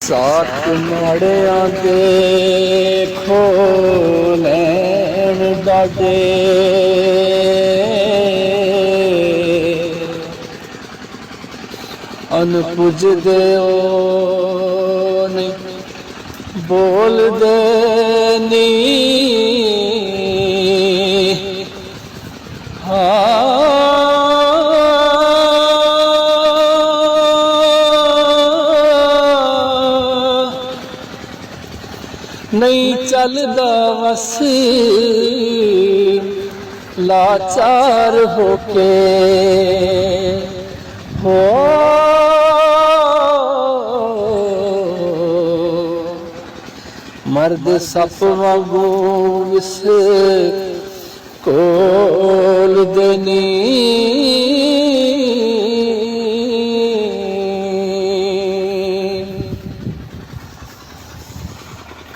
ਸਾਥ ਮਾੜਿਆਂ ਦੇ ਖੋਲੈਣ ਡਾਡੇ ਅਨਪੁੱਜਦੇ ਓ ਨਹੀਂ ਬੋਲਦੇ ਨਹੀਂ ਨਹੀਂ ਚੱਲਦਾ ਵਸ ਲਾਚਾਰ ਹੋ ਕੇ ਹੋ ਮਰਦ ਸੱਪ ਵਾਂਗੂ ਇਸ ਕੋਲ ਦੇਨੀ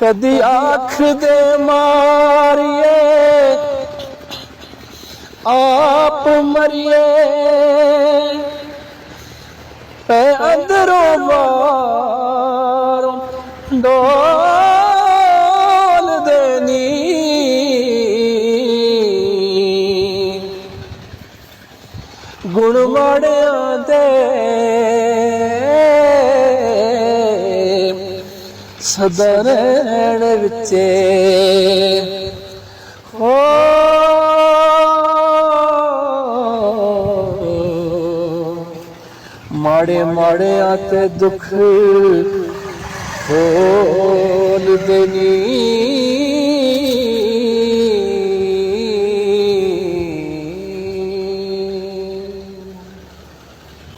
ਕਦੀ ਆਖ ਦੇ ਮਾਰੀਏ ਆਪ ਮਰੀਏ ਤੇ ਅੰਦਰੋਂ ਬਾਹਰੋਂ ਡੋਲ ਦੇਨੀ ਗੁਣ ਮਾੜਿਆਂ ਦੇ ਸਦਾ ਰਹਿਣ ਵਿੱਚੇ ਹੋ ਮਾੜੇ ਮਾੜਿਆਂ ਤੇ ਦੁੱਖ ਹੋਲ ਦੇਨੀ